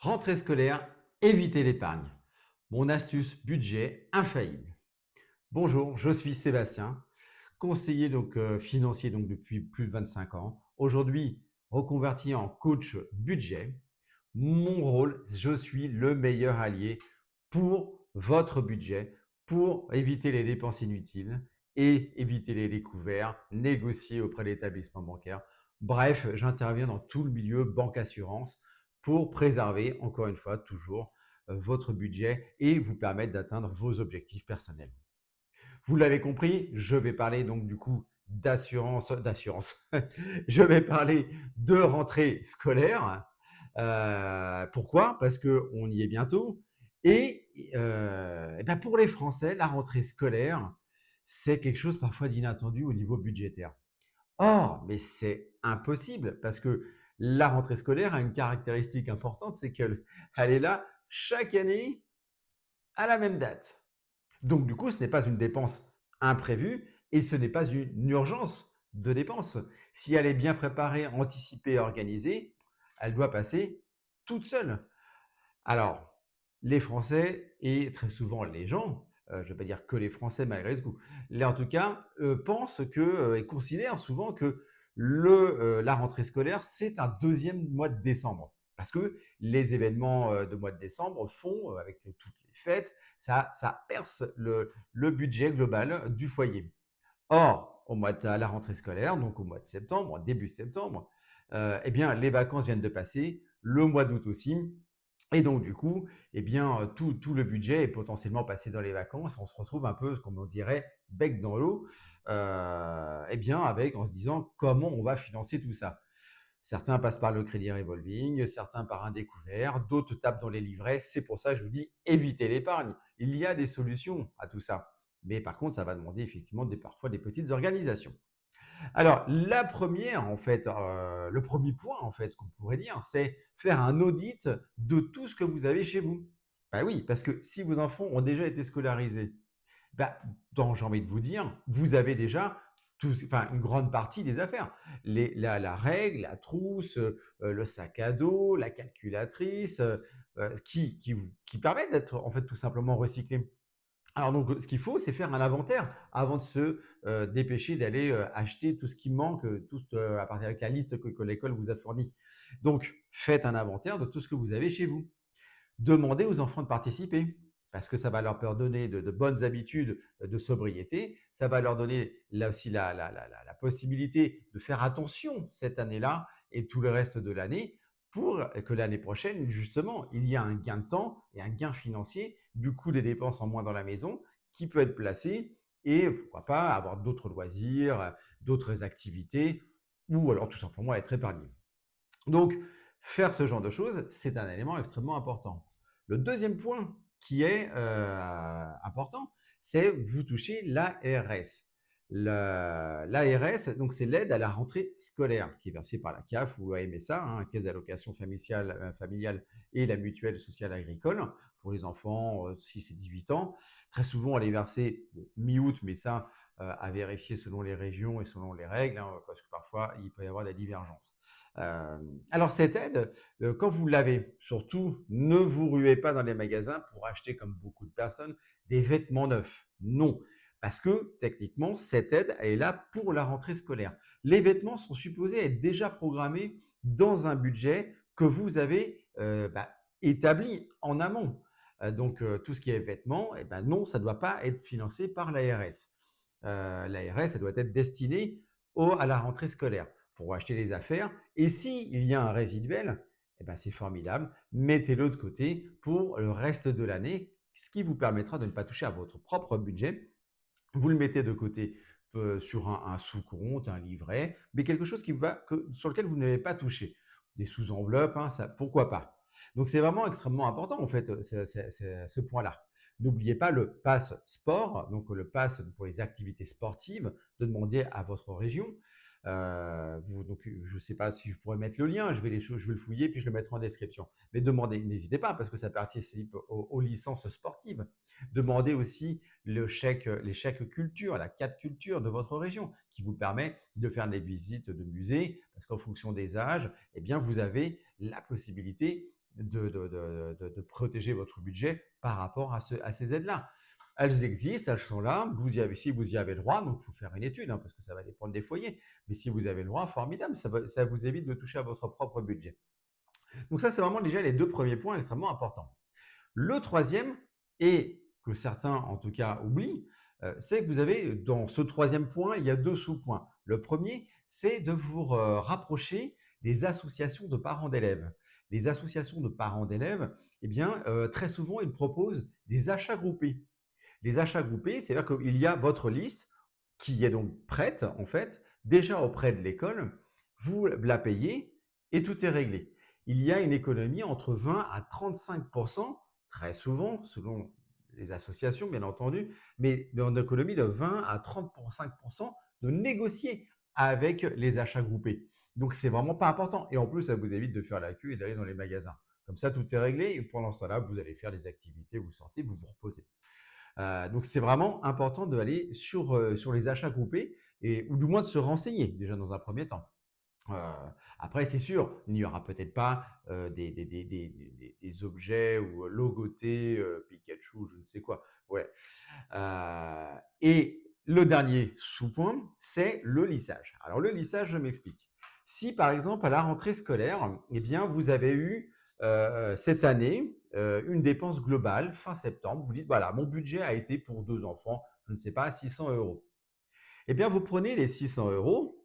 Rentrée scolaire, évitez l'épargne. Mon astuce budget infaillible. Bonjour, je suis Sébastien, conseiller financier depuis plus de 25 ans. Aujourd'hui, reconverti en coach budget. Mon rôle, je suis le meilleur allié pour votre budget, pour éviter les dépenses inutiles et éviter les découverts, négocier auprès de l'établissement bancaire. Bref, j'interviens dans tout le milieu banque assurance pour préserver, encore une fois, toujours votre budget et vous permettre d'atteindre vos objectifs personnels. Vous l'avez compris, je vais parler donc du coup d'assurance. Je vais parler de rentrée scolaire. Pourquoi? Parce qu'on y est bientôt. Et pour les Français, la rentrée scolaire, c'est quelque chose parfois d'inattendu au niveau budgétaire. Or, mais c'est impossible parce que la rentrée scolaire a une caractéristique importante, c'est qu'elle est là chaque année à la même date. Donc, du coup, ce n'est pas une dépense imprévue et ce n'est pas une urgence de dépense. Si elle est bien préparée, anticipée et organisée, elle doit passer toute seule. Alors, les Français et très souvent les gens, je ne vais pas dire que les Français malgré tout, en tout cas, pensent et considèrent souvent que la rentrée scolaire, c'est un deuxième mois de décembre. Parce que les événements de mois de décembre font, avec toutes les fêtes, ça perce le budget global du foyer. Or, à la rentrée scolaire, donc au mois de septembre, début septembre, eh bien, les vacances viennent de passer, le mois d'août aussi, et donc du coup, eh bien, tout le budget est potentiellement passé dans les vacances. On se retrouve un peu, comme on dirait, bec dans l'eau, eh bien, en se disant comment on va financer tout ça. Certains passent par le crédit revolving, certains par un découvert, d'autres tapent dans les livrets. C'est pour ça que je vous dis évitez l'épargne. Il y a des solutions à tout ça. Mais par contre, ça va demander effectivement parfois des petites organisations. Alors, la première, en fait, le premier point, en fait, qu'on pourrait dire, c'est faire un audit de tout ce que vous avez chez vous. Bah oui, parce que si vos enfants ont déjà été scolarisés, bah, j'ai envie de vous dire, vous avez déjà une grande partie des affaires. La règle, la trousse, le sac à dos, la calculatrice, qui permettent d'être en fait tout simplement recyclés. Alors donc, ce qu'il faut, c'est faire un inventaire avant de se dépêcher d'aller acheter tout ce qui manque, à partir avec la liste que l'école vous a fournie. Donc, faites un inventaire de tout ce que vous avez chez vous. Demandez aux enfants de participer parce que ça va leur donner de bonnes habitudes de sobriété. Ça va leur donner là aussi la possibilité de faire attention cette année-là et tout le reste de l'année pour que l'année prochaine, justement, il y a un gain de temps et un gain financier du coût des dépenses en moins dans la maison qui peut être placé et pourquoi pas avoir d'autres loisirs, d'autres activités ou alors tout simplement être épargné. Donc, faire ce genre de choses, c'est un élément extrêmement important. Le deuxième point qui est important, c'est vous touchez l'ARS. L'ARS, donc c'est l'aide à la rentrée scolaire qui est versée par la CAF ou la MSA, Caisse d'allocation familiale et la mutuelle sociale agricole pour les enfants 6 et 18 ans. Très souvent, elle est versée mi-août, mais ça, à vérifier selon les régions et selon les règles, parce que parfois, il peut y avoir des divergences. Alors cette aide, quand vous l'avez, surtout ne vous ruez pas dans les magasins pour acheter, comme beaucoup de personnes, des vêtements neufs. Non, parce que techniquement, cette aide, elle est là pour la rentrée scolaire. Les vêtements sont supposés être déjà programmés dans un budget que vous avez établi en amont. Tout ce qui est vêtements, eh ben, non, ça ne doit pas être financé par l'ARS. L'ARS, elle doit être destinée à la rentrée scolaire pour acheter les affaires. Et s'il y a un résiduel, eh ben c'est formidable, mettez-le de côté pour le reste de l'année, ce qui vous permettra de ne pas toucher à votre propre budget. Vous le mettez de côté sur un sous-compte, un livret, mais quelque chose sur lequel vous n'avez pas touché. Des sous-enveloppes, ça, pourquoi pas. Donc c'est vraiment extrêmement important en fait ce point-là. N'oubliez pas le pass sport, donc le pass pour les activités sportives, de demander à votre région. Je ne sais pas si je pourrais mettre le lien, je vais le fouiller puis je le mettrai en description. Mais demandez, n'hésitez pas parce que ça participe aux licences sportives. Demandez aussi les chèques culture, la carte culture de votre région qui vous permet de faire des visites de musées parce qu'en fonction des âges, eh bien, vous avez la possibilité de protéger votre budget par rapport à ces aides-là. Elles existent, elles sont là, si vous y avez le droit, donc il faut faire une étude, hein, parce que ça va dépendre des foyers. Mais si vous avez le droit, formidable, ça vous évite de toucher à votre propre budget. Donc ça, c'est vraiment déjà les 2 premiers points extrêmement importants. Le troisième, et que certains en tout cas oublient, c'est que vous avez dans ce troisième point, il y a 2 sous-points. Le premier, c'est de vous rapprocher des associations de parents d'élèves. Les associations de parents d'élèves, eh bien, très souvent, ils proposent des achats groupés. Les achats groupés, c'est-à-dire qu'il y a votre liste qui est donc prête, en fait, déjà auprès de l'école, vous la payez et tout est réglé. Il y a une économie entre 20 à 35 très souvent, selon les associations, bien entendu, mais une économie de 20 à 35 de négocier avec les achats groupés. Donc, c'est vraiment pas important. Et en plus, ça vous évite de faire la queue et d'aller dans les magasins. Comme ça, tout est réglé. Et pendant ce temps-là, vous allez faire des activités, vous sortez, vous vous reposez. Donc, c'est vraiment important d'aller sur les achats groupés ou du moins de se renseigner déjà dans un premier temps. Heu, Après, c'est sûr, il n'y aura peut-être pas des objets ou logotés Pikachu, je ne sais quoi. Ouais. Et le dernier sous-point, c'est le lissage. Alors, le lissage, je m'explique. Si par exemple, à la rentrée scolaire, eh bien, vous avez eu cette année une dépense globale fin septembre, vous dites voilà, mon budget a été pour 2 enfants, je ne sais pas, 600 €. Eh bien, vous prenez les 600 €,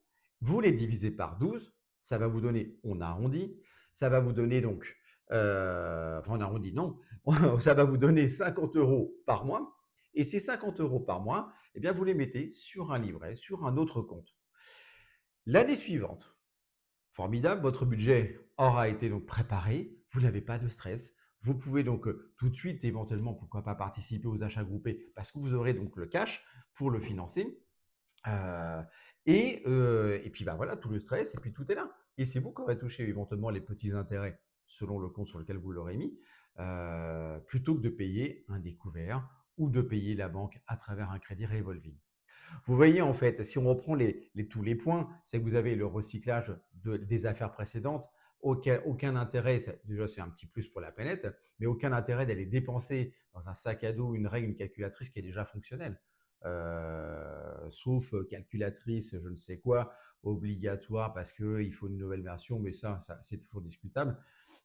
vous les divisez par 12, ça va vous donner, on arrondit, ça va vous donner donc, enfin on arrondit, non, ça va vous donner 50 € par mois. Et ces 50 € par mois, eh bien, vous les mettez sur un livret, sur un autre compte. L'année suivante, formidable, votre budget aura été donc préparé, vous n'avez pas de stress. Vous pouvez donc tout de suite, éventuellement, pourquoi pas participer aux achats groupés parce que vous aurez donc le cash pour le financer. Heu et puis, bah, voilà, tout le stress et puis tout est là et c'est vous qui aurez touché éventuellement les petits intérêts selon le compte sur lequel vous l'aurez mis, plutôt que de payer un découvert ou de payer la banque à travers un crédit revolving. Vous voyez, en fait, si on reprend tous les points, c'est que vous avez le recyclage des affaires précédentes, aucun intérêt, déjà c'est un petit plus pour la planète, mais aucun intérêt d'aller dépenser dans un sac à dos une règle, une calculatrice qui est déjà fonctionnelle. Sauf calculatrice, je ne sais quoi, obligatoire parce qu'il faut une nouvelle version, mais ça c'est toujours discutable.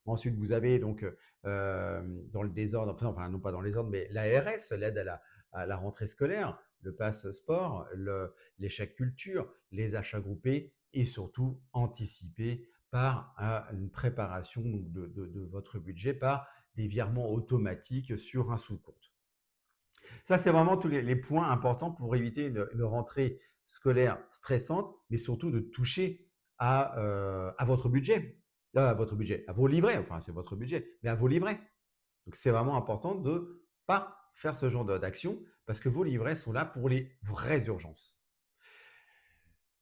Ensuite, vous avez donc dans le désordre, enfin non pas dans les ordres, mais l'ARS, l'aide à la rentrée scolaire, le pass sport, les chèques culture, les achats groupés et surtout anticipés par une préparation donc, de votre budget par des virements automatiques sur un sous-compte. Ça, c'est vraiment tous les points importants pour éviter une rentrée scolaire stressante, mais surtout de toucher à votre budget, à vos livrets, enfin c'est votre budget, mais à vos livrets. Donc c'est vraiment important de ne pas faire ce genre d'action parce que vos livrets sont là pour les vraies urgences.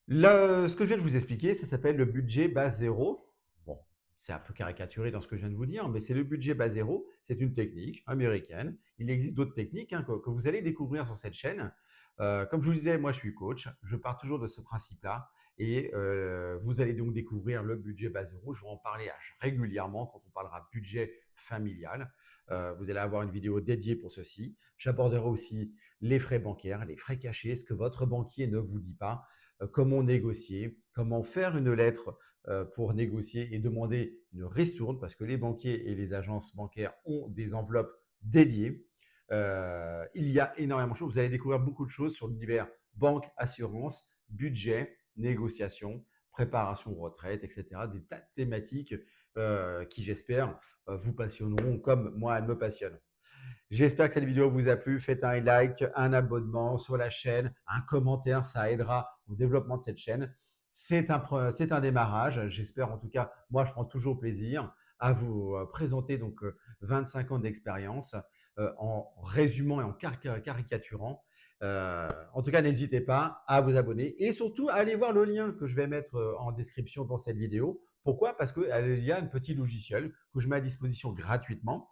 Ce que je viens de vous expliquer, ça s'appelle le budget base zéro. Bon, c'est un peu caricaturé dans ce que je viens de vous dire, mais c'est le budget base zéro. C'est une technique américaine. Il existe d'autres techniques hein, que vous allez découvrir sur cette chaîne. Comme je vous disais, moi je suis coach. Je pars toujours de ce principe-là. Et vous allez donc découvrir le budget base zéro. Je vais en parler régulièrement quand on parlera budget familial. Vous allez avoir une vidéo dédiée pour ceci. J'aborderai aussi les frais bancaires, les frais cachés, ce que votre banquier ne vous dit pas, comment négocier, comment faire une lettre pour négocier et demander une ristourne, parce que les banquiers et les agences bancaires ont des enveloppes dédiées. Il y a énormément de choses. Vous allez découvrir beaucoup de choses sur l'univers banque, assurance, budget, négociation, préparation retraite, etc. Des tas de thématiques qui, j'espère, vous passionneront comme moi, elles me passionnent. J'espère que cette vidéo vous a plu. Faites un like, un abonnement sur la chaîne, un commentaire, ça aidera au développement de cette chaîne. C'est un démarrage. J'espère en tout cas, moi je prends toujours plaisir à vous présenter donc 25 ans d'expérience en résumant et en caricaturant. En tout cas, n'hésitez pas à vous abonner et surtout à aller voir le lien que je vais mettre en description dans cette vidéo. Pourquoi? Parce qu'il y a un petit logiciel que je mets à disposition gratuitement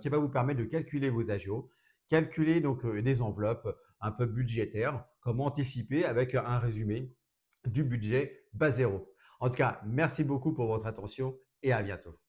qui va vous permettre de calculer vos agios, calculer donc des enveloppes un peu budgétaires, comment anticiper avec un résumé du budget bas zéro. En tout cas, merci beaucoup pour votre attention et à bientôt.